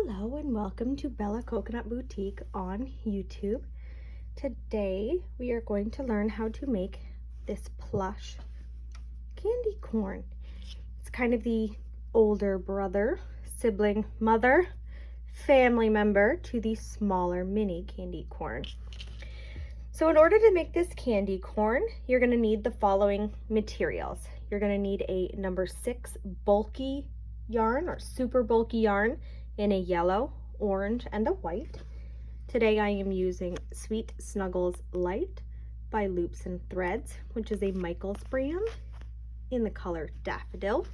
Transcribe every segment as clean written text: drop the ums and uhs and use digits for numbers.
Hello and welcome to Bella Coconut Boutique on YouTube. Today we are going to learn how to make this plush candy corn. It's kind of the older brother, sibling, mother, family member to the smaller mini candy corn. So in order to make this candy corn, you're going to need the following materials. You're going to need a number 6 bulky yarn or super bulky yarn in a yellow, orange, and a white. Today I am using Sweet Snuggles Light by Loops and Threads, which is a Michaels brand in the color Daffodil.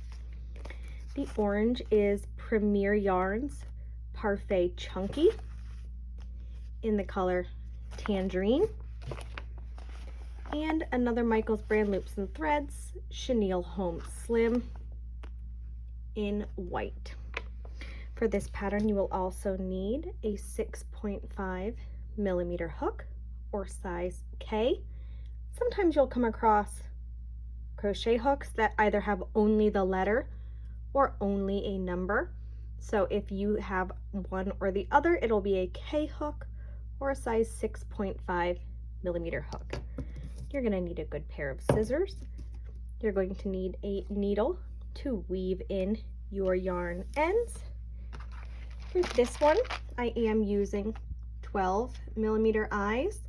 The orange is Premier Yarns Parfait Chunky in the color Tangerine. And another Michaels brand Loops and Threads Chenille Home Slim in white. For this pattern, you will also need a 6.5 millimeter hook or size K. Sometimes you'll come across crochet hooks that either have only the letter or only a number. So if you have one or the other, it'll be a K hook or a size 6.5 millimeter hook. You're going to need a good pair of scissors. You're going to need a needle to weave in your yarn ends. For this one, I am using 12 millimeter eyes.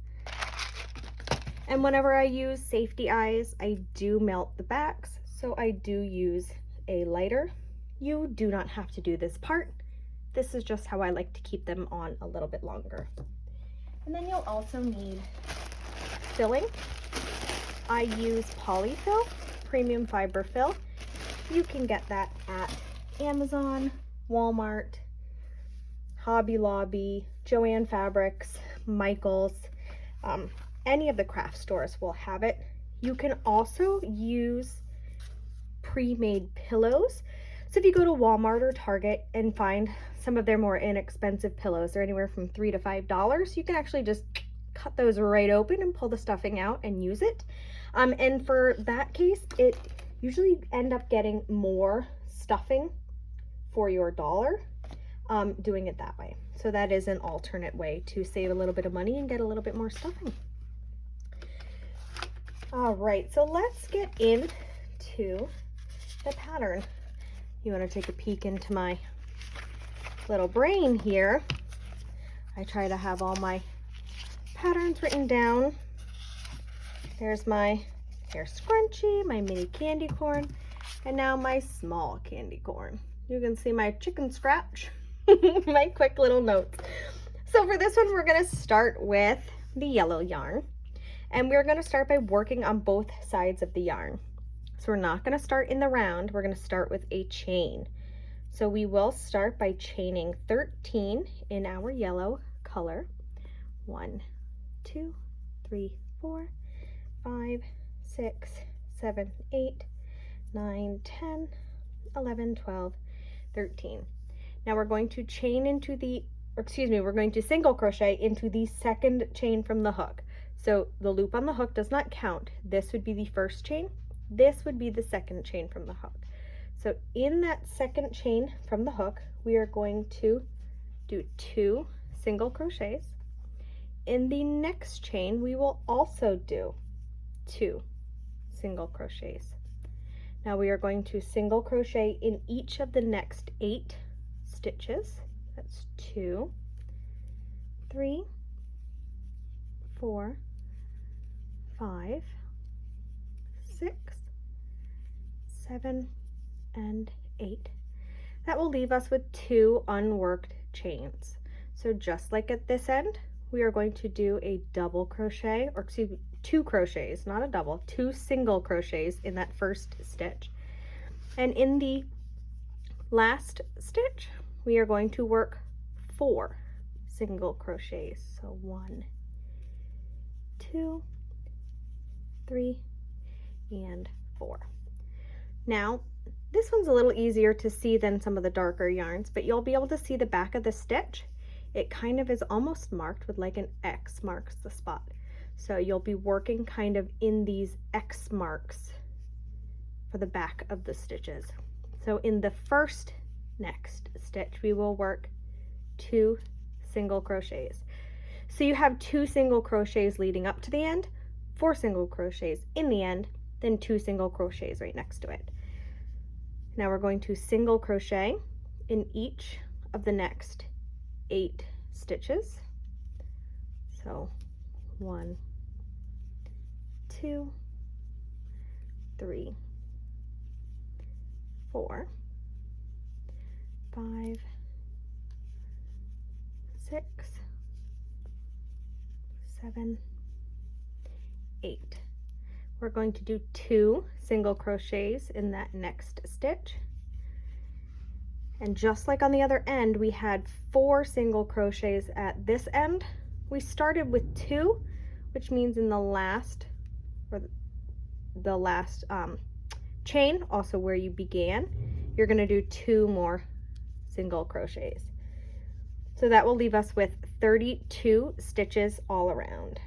And whenever I use safety eyes, I do melt the backs, so I do use a lighter. You do not have to do this part. This is just how I like to keep them on a little bit longer. And then you'll also need filling. I use polyfill, premium fiber fill. You can get that at Amazon, Walmart, Hobby Lobby, Joann Fabrics, Michaels, any of the craft stores will have it. You can also use pre-made pillows. So if you go to Walmart or Target and find some of their more inexpensive pillows, they're anywhere from $3 to $5, you can actually just cut those right open and pull the stuffing out and use it. And for that case, it usually end up getting more stuffing for your dollar. Doing it that way. So that is an alternate way to save a little bit of money and get a little bit more stuffing. All right, so let's get into the pattern. You want to take a peek into my little brain here. I try to have all my patterns written down. There's my hair scrunchie, my mini candy corn, and now my small candy corn. You can see my chicken scratch. My quick little notes. So for this one, we're going to start with the yellow yarn, and we're going to start by working on both sides of the yarn. So we're not going to start in the round, we're going to start with a chain. So we will start by chaining 13 in our yellow color. 1, 2, 3, 4, 5, 6, 7, 8, 9, 10, 11, 12, 13. Now we're going to chain into we're going to single crochet into the second chain from the hook. So the loop on the hook does not count. This would be the first chain. This would be the second chain from the hook. So in that second chain from the hook, we are going to do 2 single crochets. In the next chain, we will also do 2 single crochets. Now we are going to single crochet in each of the next 8 stitches. That's 2, 3, 4, 5, 6, 7, and 8. That will leave us with 2 unworked chains. So just like at this end, we are going to do a double crochet, or excuse me, 2 crochets, not a double, 2 single crochets in that first stitch. And in the last stitch, we are going to work 4 single crochets. So 1, 2, 3, and 4. Now, this one's a little easier to see than some of the darker yarns, but you'll be able to see the back of the stitch. It kind of is almost marked with like an X marks the spot. So you'll be working kind of in these X marks for the back of the stitches. So in the first next stitch, we will work 2 single crochets. So you have 2 single crochets leading up to the end, 4 single crochets in the end, then 2 single crochets right next to it. Now we're going to single crochet in each of the next 8 stitches. So 1, 2, 3, 4, 5, 6, 7, 8. We're going to do 2 single crochets in that next stitch. And just like on the other end, we had 4 single crochets at this end. We started with 2, which means in the last, or the last chain, also where you began, you're going to do 2 more single crochets. So that will leave us with 32 stitches all around.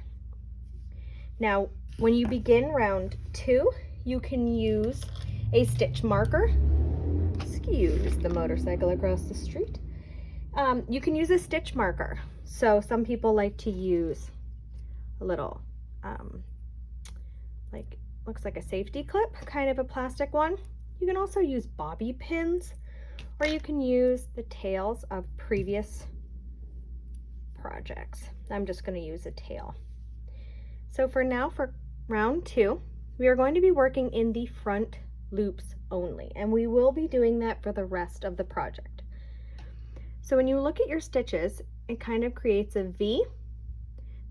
Now, when you begin round 2, you can use a stitch marker. Excuse the motorcycle across the street. You can use a stitch marker. So some people like to use a little, like, looks like a safety clip, kind of a plastic one. You can also use bobby pins, or you can use the tails of previous projects. I'm just going to use a tail. So for now, for round 2, we are going to be working in the front loops only, and we will be doing that for the rest of the project. So when you look at your stitches, it kind of creates a V.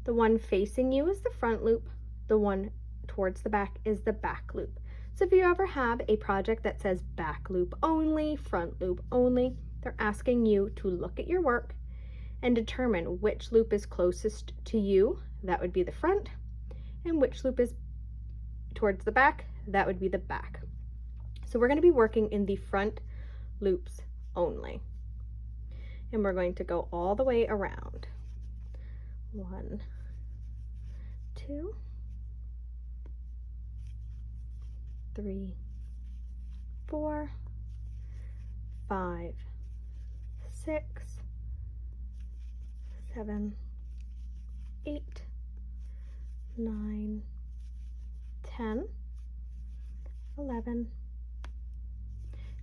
The one facing you is the front loop, the one towards the back is the back loop. So if you ever have a project that says back loop only, front loop only, they're asking you to look at your work and determine which loop is closest to you, that would be the front, and which loop is towards the back, that would be the back. So we're going to be working in the front loops only. And we're going to go all the way around. 1, 2, 3, 4, 5, 6, 7, 8, 9, 10, 11,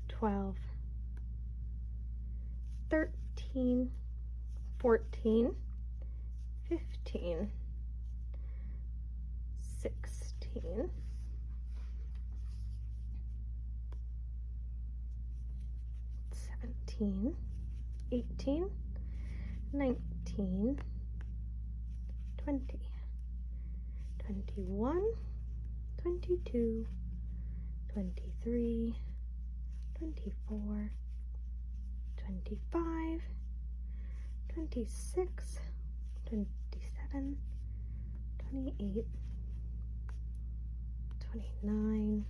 12, 13, 14, 15, 16, 17, 18, 19, 20, 21, 22, 23, 24, 25, 26, 27, 28, 29,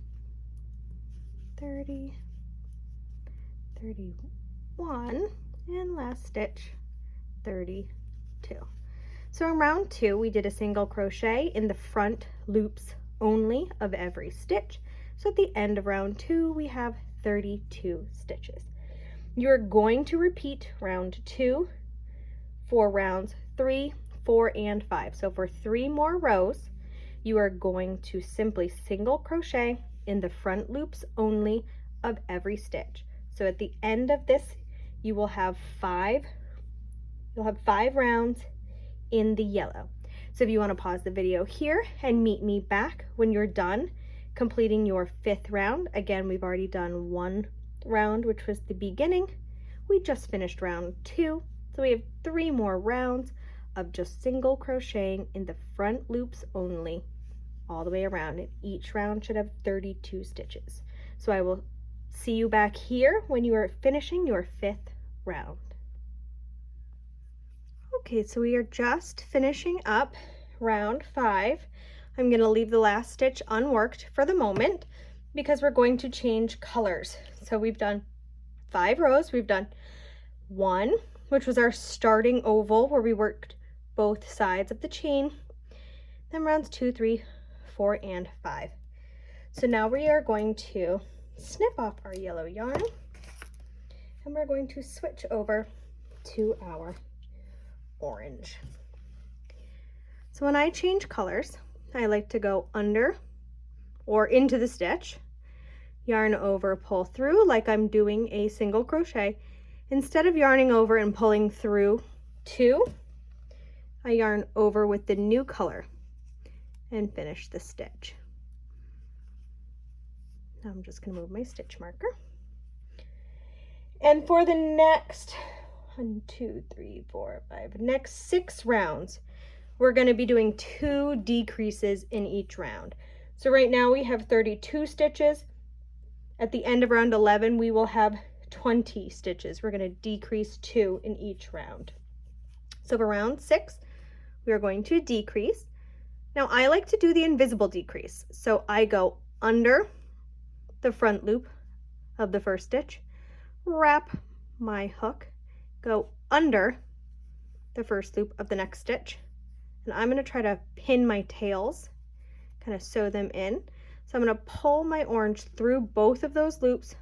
30, 31, and last stitch, 32. So in round 2, we did a single crochet in the front loops only of every stitch. So at the end of round 2, we have 32 stitches. You're going to repeat round 2 for rounds 3, 4, and 5. So for 3 more rows, you are going to simply single crochet in the front loops only of every stitch. So at the end of this, you will have 5 rounds in the yellow. So if you want to pause the video here and meet me back when you're done completing your 5th round. Again, we've already done 1 round, which was the beginning. We just finished round 2. So we have 3 more rounds of just single crocheting in the front loops only all the way around, and each round should have 32 stitches. So I will see you back here when you are finishing your 5th round. Okay, so we are just finishing up round 5. I'm going to leave the last stitch unworked for the moment because we're going to change colors. So we've done 5 rows. We've done 1, which was our starting oval where we worked both sides of the chain. Then rounds 2, 3, 4, and 5. So now we are going to snip off our yellow yarn and we're going to switch over to our orange. So when I change colors, I like to go under or into the stitch, yarn over, pull through like I'm doing a single crochet. Instead of yarning over and pulling through two, I yarn over with the new color and finish the stitch. Now I'm just going to move my stitch marker. And for the next next 6 rounds, we're going to be doing 2 decreases in each round. So right now we have 32 stitches. At the end of round 11, we will have 20 stitches. We're going to decrease 2 in each round. So for round 6, we are going to decrease. Now I like to do the invisible decrease. So I go under the front loop of the first stitch, wrap my hook, go under the first loop of the next stitch, and I'm going to try to pin my tails, kind of sew them in. So I'm going to pull my orange through both of those loops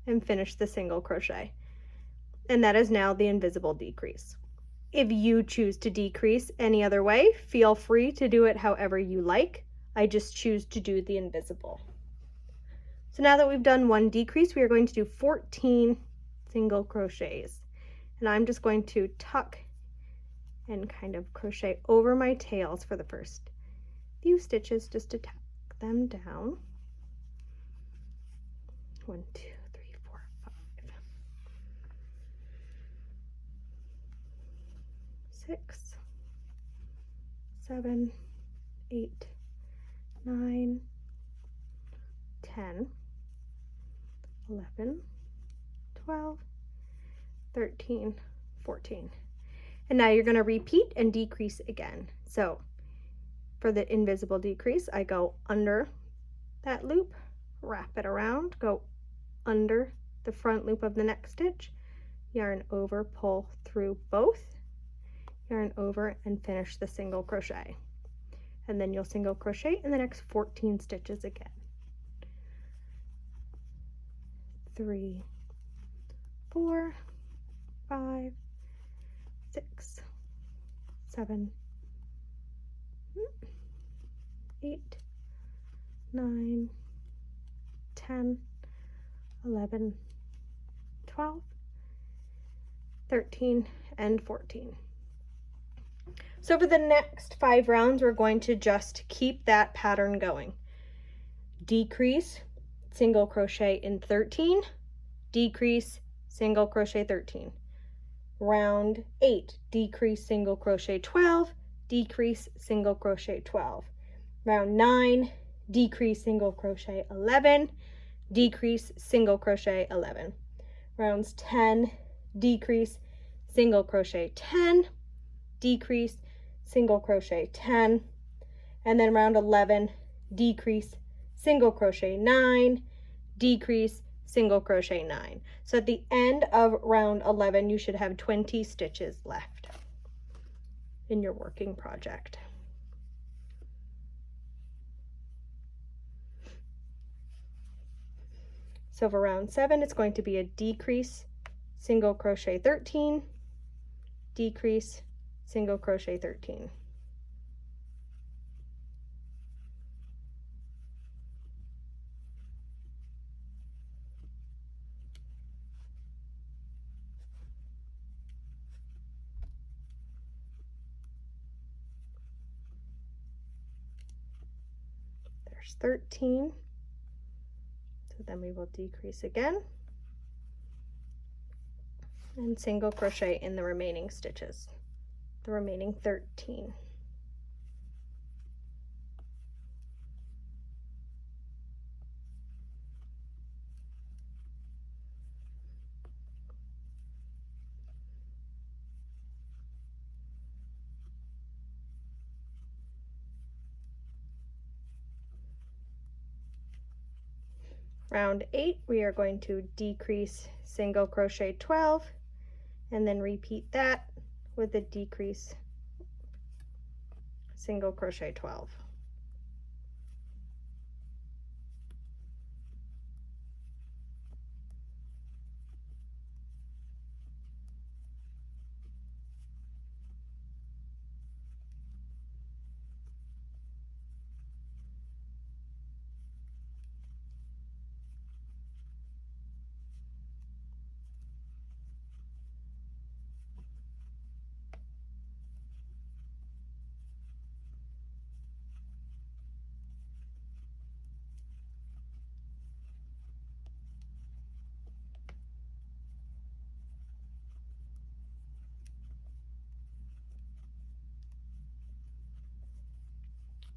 and finish the single crochet. And that is now the invisible decrease. If you choose to decrease any other way, feel free to do it however you like. I just choose to do the invisible. So now that we've done 1 decrease, we are going to do 14 single crochets. And I'm just going to tuck and kind of crochet over my tails for the first few stitches just to tuck them down. 1, 2, 3, 4, 5, 6, 7, 8, 9, 10, 11, 12, 13, 14. And now you're going to repeat and decrease again. So for the invisible decrease, I go under that loop, wrap it around, go under the front loop of the next stitch, yarn over, pull through both, yarn over, and finish the single crochet. And then you'll single crochet in the next 14 stitches again. 3, 4, 5, 6, 7, 8, 9, 10, 11, 12, 13, and 14. So for the next 5 rounds, we're going to just keep that pattern going. Decrease, single crochet in 13, decrease, single crochet 13. Round 8, decrease, single crochet 12, decrease, single crochet 12. Round 9, decrease, single crochet 11, decrease, single crochet 11. Rounds 10, decrease, single crochet 10, decrease, single crochet 10, and then round 11, decrease, single crochet 9, decrease, single crochet 9. So at the end of round 11, you should have 20 stitches left in your working project. So for round 7, it's going to be a decrease, single crochet 13, decrease, single crochet 13. There's 13. So then we will decrease again and single crochet in the remaining stitches, the remaining 13. Round 8, we are going to decrease, single crochet 12, and then repeat that with a decrease, single crochet 12.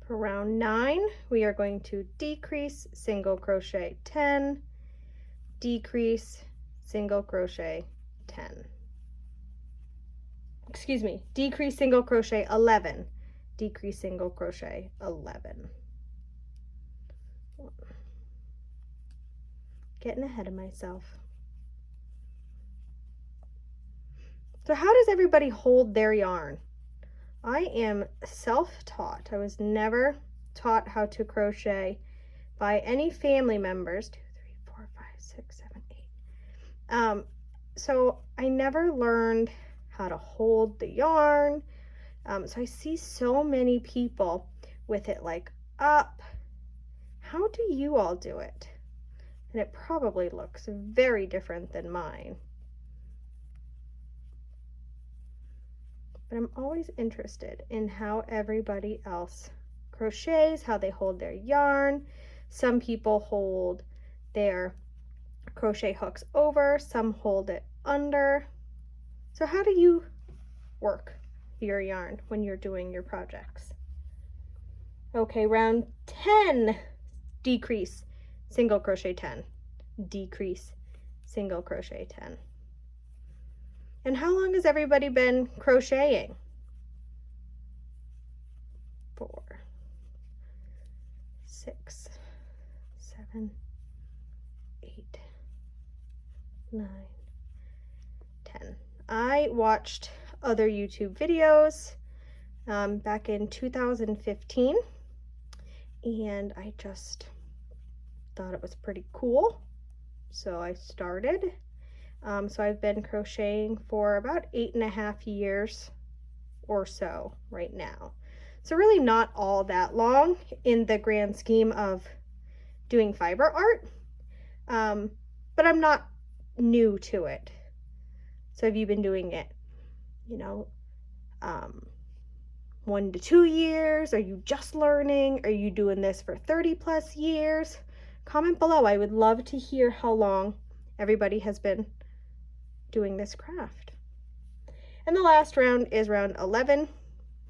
For round 9, we are going to decrease, single crochet 10, decrease, single crochet 10. Excuse me, decrease, single crochet 11, decrease, single crochet 11. Getting ahead of myself. So how does everybody hold their yarn? I am self-taught. I was never taught how to crochet by any family members. 2, 3, 4, 5, 6, 7, 8. So I never learned how to hold the yarn. So I see so many people with it like up. How do you all do it? And it probably looks very different than mine. But I'm always interested in how everybody else crochets, how they hold their yarn. Some people hold their crochet hooks over, some hold it under. So how do you work your yarn when you're doing your projects? Okay, round 10, decrease, single crochet 10, decrease, single crochet 10. And how long has everybody been crocheting? 4, 6, 7, 8, 9, 10. I watched other YouTube videos back in 2015, and I just thought it was pretty cool, so I started. So I've been crocheting for about 8.5 years or so right now. So really not all that long in the grand scheme of doing fiber art, but I'm not new to it. So have you been doing it, 1 to 2 years? Are you just learning? Are you doing this for 30+ years? Comment below. I would love to hear how long everybody has been doing this craft. And the last round is round 11.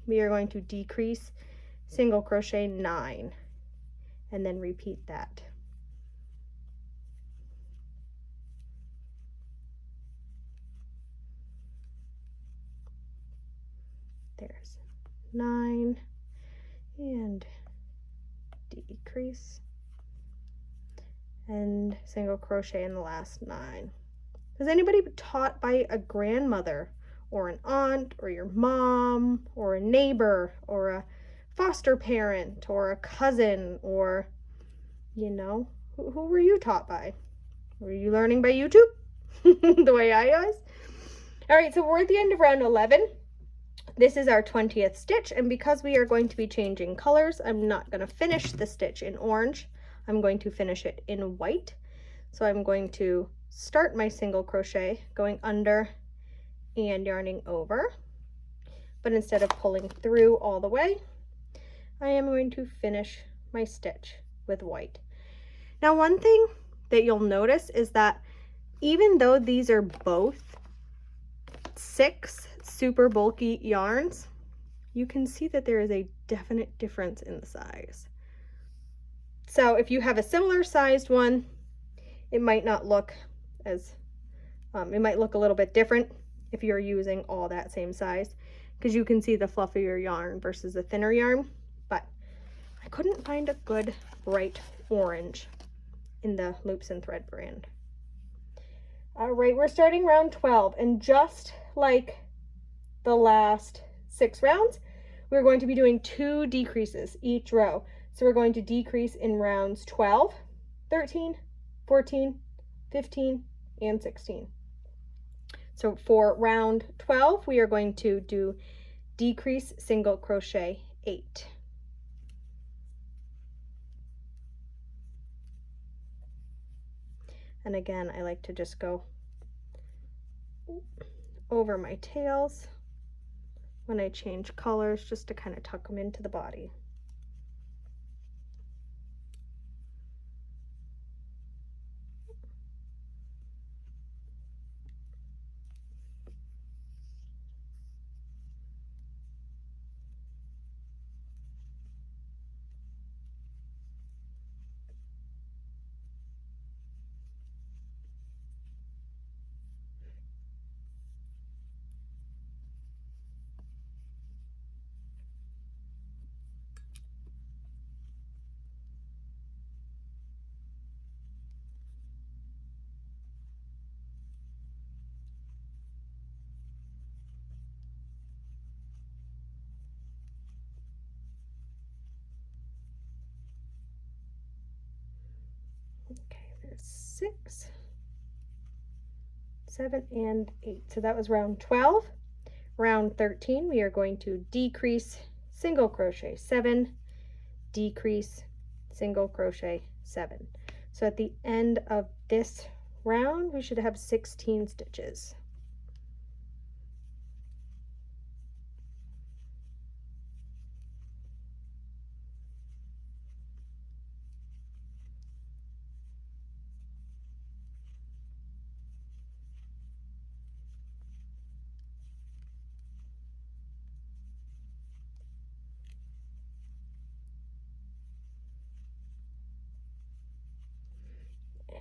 We are going to decrease, single crochet 9, and then repeat that. There's 9, and decrease, and single crochet in the last 9. Was anybody taught by a grandmother or an aunt or your mom or a neighbor or a foster parent or a cousin, or who were you taught by? Were you learning by YouTube the way I was? All right, so we're at the end of round 11. This is our 20th stitch, and because we are going to be changing colors, I'm not going to finish the stitch in orange. I'm going to finish it in white. So I'm going to start my single crochet going under and yarning over, but instead of pulling through all the way, I am going to finish my stitch with white. Now, one thing that you'll notice is that even though these are both 6 super bulky yarns, you can see that there is a definite difference in the size. So if you have a similar sized one, it might not look as, it might look a little bit different if you're using all that same size, because you can see the fluffier yarn versus the thinner yarn. But I couldn't find a good bright orange in the Loops and Thread brand. All right, we're starting round 12, and just like the last 6 rounds, we're going to be doing 2 decreases each row. So we're going to decrease in rounds 12, 13, 14, 15, and 16. So for round 12, we are going to do decrease, single crochet 8. And again, I like to just go over my tails when I change colors, just to kind of tuck them into the body. 6, 7, and 8. So that was round 12. Round 13, we are going to decrease, single crochet 7, decrease, single crochet 7. So at the end of this round, we should have 16 stitches.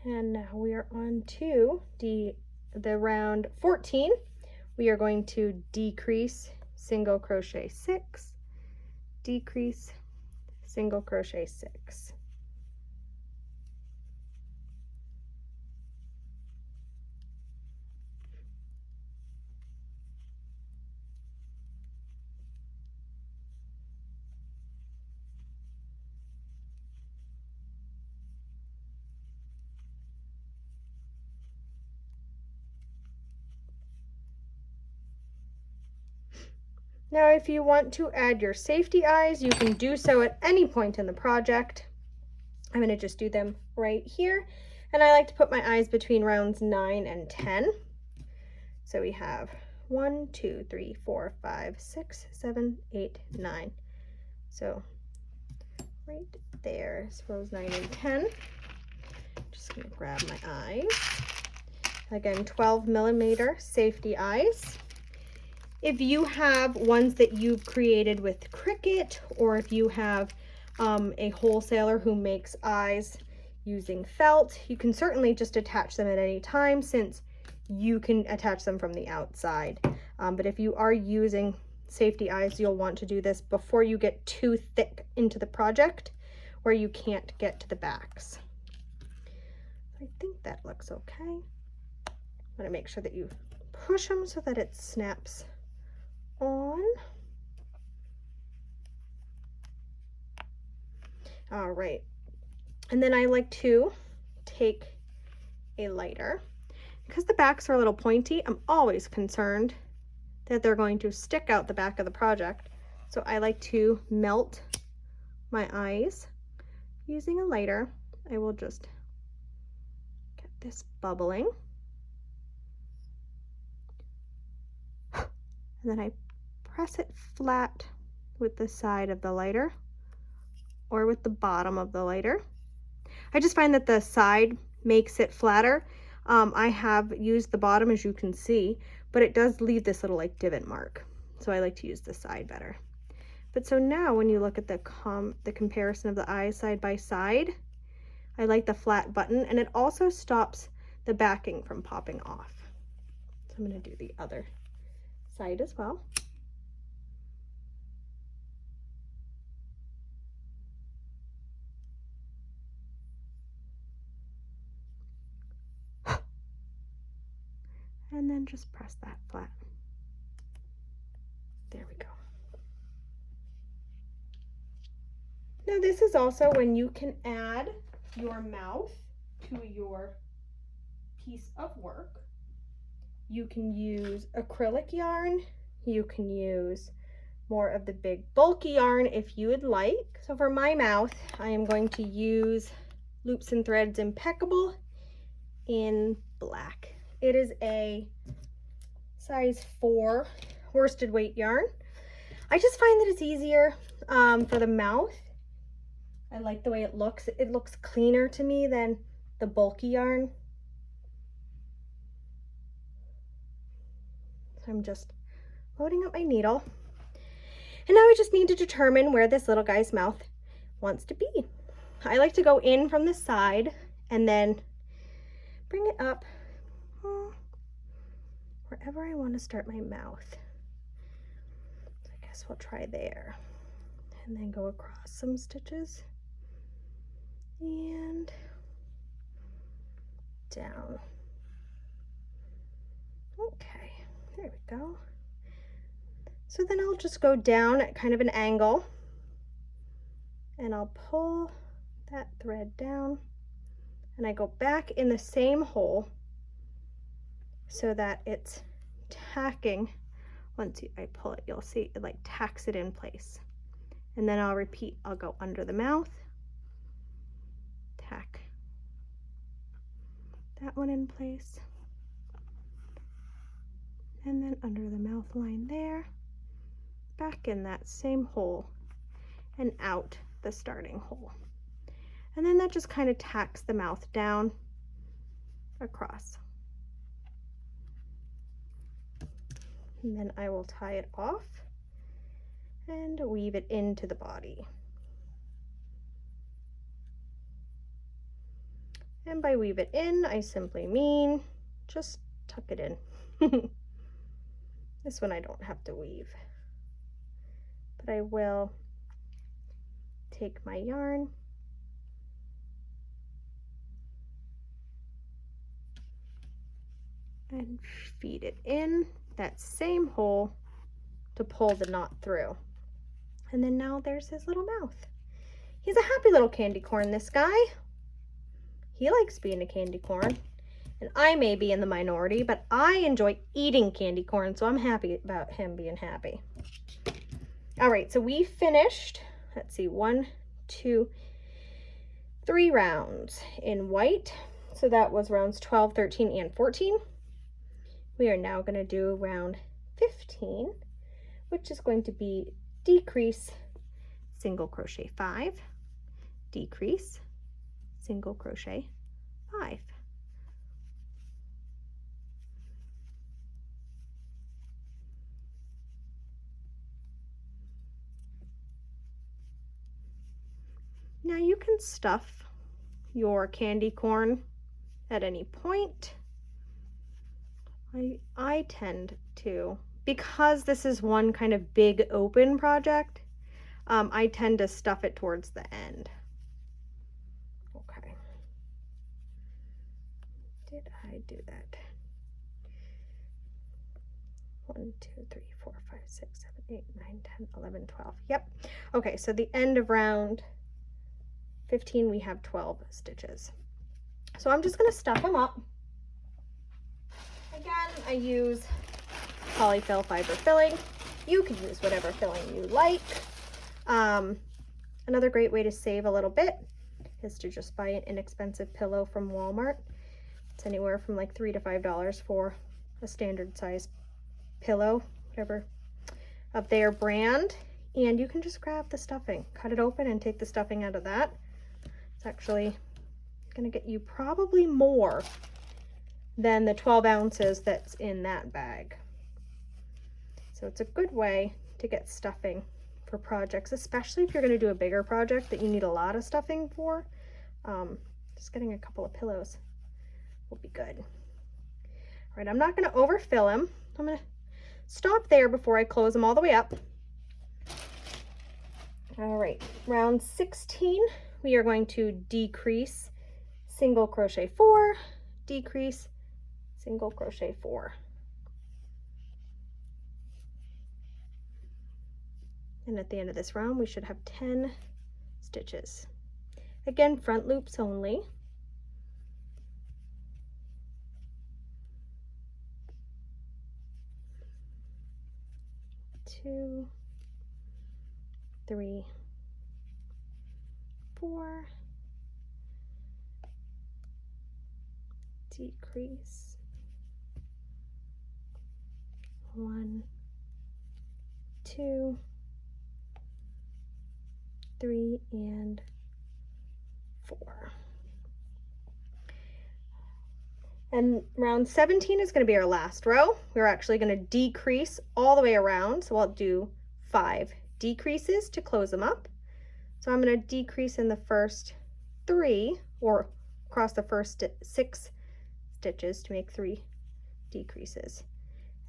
And now we are on to the round 14. We are going to decrease, single crochet 6, decrease, single crochet 6. Now, if you want to add your safety eyes, you can do so at any point in the project. I'm going to just do them right here. And I like to put my eyes between rounds 9 and 10. So we have 1, 2, 3, 4, 5, 6, 7, 8, 9. So right there is rows 9 and 10. Just going to grab my eyes. Again, 12mm safety eyes. If you have ones that you've created with Cricut, or if you have a wholesaler who makes eyes using felt, you can certainly just attach them at any time, since you can attach them from the outside. But if you are using safety eyes, you'll want to do this before you get too thick into the project where you can't get to the backs. I think that looks okay. I'm going to make sure that you push them so that it snaps on. All right, and then I like to take a lighter. Because the backs are a little pointy, I'm always concerned that they're going to stick out the back of the project. So I like to melt my eyes using a lighter. I will just get this bubbling. And then I press it flat with the side of the lighter or with the bottom of the lighter. I just find that the side makes it flatter. I have used the bottom, as you can see, but it does leave this little like divot mark. So I like to use the side better. But so now when you look at the comparison of the eyes side by side, I like the flat button, and it also stops the backing from popping off. So I'm going to do the other side as well. And then just press that flat. There we go. Now this is also when you can add your mouth to your piece of work. You can use acrylic yarn. You can use more of the big bulky yarn if you would like. So for my mouth, I am going to use Loops and Threads Impeccable in black. It is a size 4 worsted weight yarn. I just find that it's easier for the mouth. I like the way it looks. It looks cleaner to me than the bulky yarn. So I'm just loading up my needle. And now I just need to determine where this little guy's mouth wants to be. I like to go in from the side and then bring it up wherever I want to start my mouth. So I guess we'll try there. And then go across some stitches and down. Okay, there we go. So then I'll just go down at kind of an angle and I'll pull that thread down and I go back in the same hole so that it's tacking. Once I pull it, you'll see it like tacks it in place. And then I'll repeat, I'll go under the mouth, tack that one in place, and then under the mouth line there, back in that same hole and out the starting hole. And then that just kind of tacks the mouth down across. And then I will tie it off and weave it into the body. And by weave it in, I simply mean just tuck it in. This one I don't have to weave, but I will take my yarn and feed it in that same hole to pull the knot through. And then now there's his little mouth. He's a happy little candy corn, this guy. He likes being a candy corn. And I may be in the minority, but I enjoy eating candy corn, so I'm happy about him being happy. All right, so we finished, let's see, 1, 2, 3 rounds in white. So that was rounds 12, 13, and 14. We are now going to do round 15, which is going to be decrease, single crochet 5, decrease, single crochet 5. Now you can stuff your candy corn at any point. I tend to, because this is one kind of big open project, I tend to stuff it towards the end. Okay. Did I do that? 1, 2, 3, 4, 5, 6, 7, 8, 9, 10, 11, 12. Yep. Okay, so the end of round 15, we have 12 stitches. So I'm just going to stuff them up. Again, I use polyfill fiber filling. You can use whatever filling you like. Another great way to save a little bit is to just buy an inexpensive pillow from Walmart. It's anywhere from like $3 to $5 for a standard size pillow, whatever of their brand. And you can just grab the stuffing, cut it open and take the stuffing out of that. It's actually gonna get you probably more than the 12 ounces that's in that bag. So it's a good way to get stuffing for projects, especially if you're going to do a bigger project that you need a lot of stuffing for. Just getting a couple of pillows will be good. All right, I'm not going to overfill them. I'm going to stop there before I close them all the way up. All right, round 16, we are going to decrease, single crochet 4, decrease, single crochet 4. And at the end of this round, we should have 10 stitches. Again, front loops only. Two, 3, 4, decrease, 1, 2, 3, and 4. And round 17 is going to be our last row. We're actually going to decrease all the way around. So I'll do 5 decreases to close them up. So I'm going to decrease in the first 3, or across the first 6 stitches to make 3 decreases.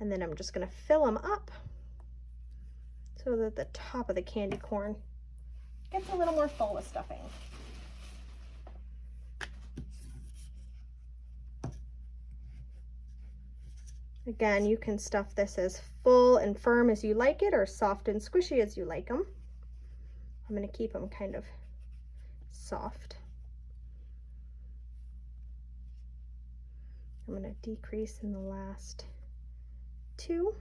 And then I'm just going to fill them up so that the top of the candy corn gets a little more full with stuffing. Again, you can stuff this as full and firm as you like it, or soft and squishy as you like them. I'm going to keep them kind of soft. I'm going to decrease in the last 2,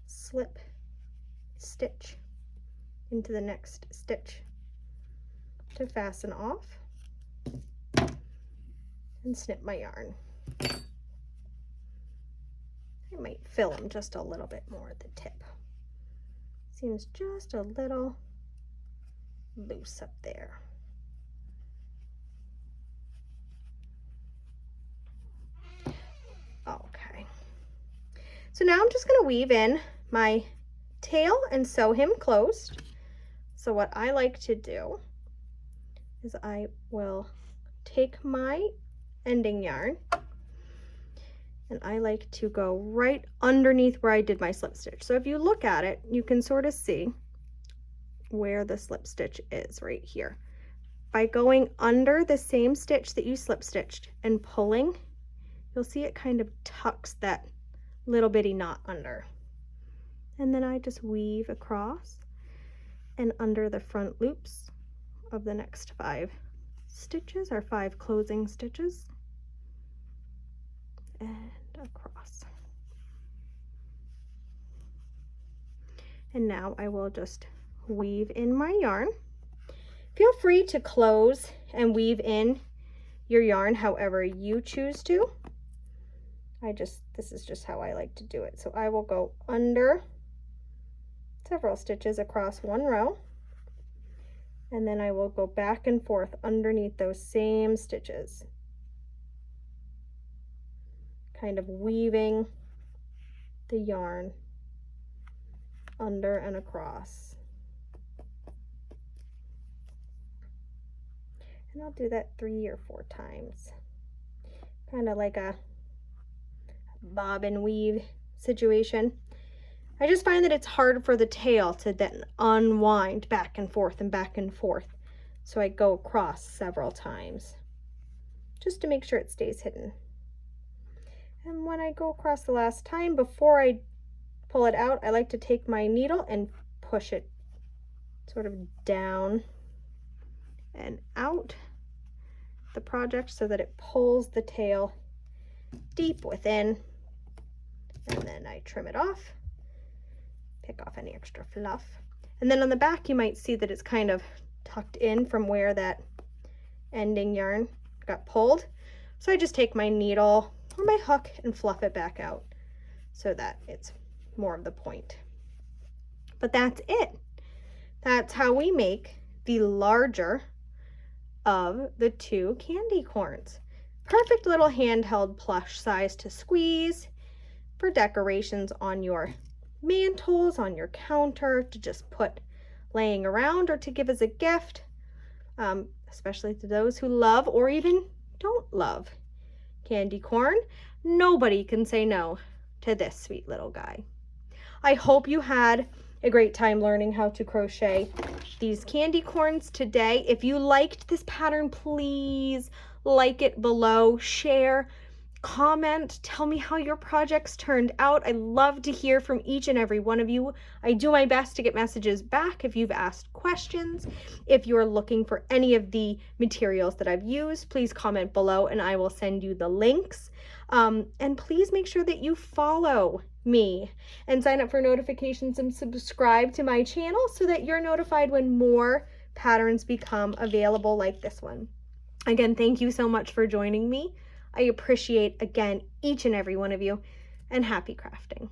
slip, stitch into the next stitch to fasten off, and snip my yarn. I might fill them just a little bit more at the tip. Seems just a little loose up there. Okay. So now I'm just going to weave in my tail and sew him closed. So what I like to do is I will take my ending yarn and I like to go right underneath where I did my slip stitch. So if you look at it, you can sort of see where the slip stitch is right here. By going under the same stitch that you slip stitched and pulling, you'll see it kind of tucks that little bitty knot under. And then I just weave across and under the front loops of the next 5 stitches, or 5 closing stitches, and across. And now I will just weave in my yarn. Feel free to close and weave in your yarn however you choose to. This is just how I like to do it. So I will go under several stitches across one row, and then I will go back and forth underneath those same stitches, kind of weaving the yarn under and across. And I'll do that 3 or 4 times, kind of like a bob and weave situation. I just find that it's hard for the tail to then unwind back and forth and back and forth. So I go across several times just to make sure it stays hidden. And when I go across the last time, before I pull it out, I like to take my needle and push it sort of down and out the project so that it pulls the tail deep within, and then I trim it off, pick off any extra fluff. And then on the back you might see that it's kind of tucked in from where that ending yarn got pulled. So I just take my needle or my hook and fluff it back out so that it's more of the point. But that's it. That's how we make the larger of the 2 candy corns. Perfect little handheld plush size to squeeze for decorations on your mantles, on your counter, to just put laying around or to give as a gift, especially to those who love or even don't love candy corn. Nobody can say no to this sweet little guy. I hope you had a great time learning how to crochet these candy corns today. If you liked this pattern, please like it below, share, comment, tell me how your projects turned out. I love to hear from each and every one of you. I do my best to get messages back if you've asked questions. If you're looking for any of the materials that I've used, please comment below and I will send you the links. And please make sure that you follow me and sign up for notifications and subscribe to my channel so that you're notified when more patterns become available like this one. Again, thank you so much for joining me. I appreciate, again, each and every one of you, and happy crafting.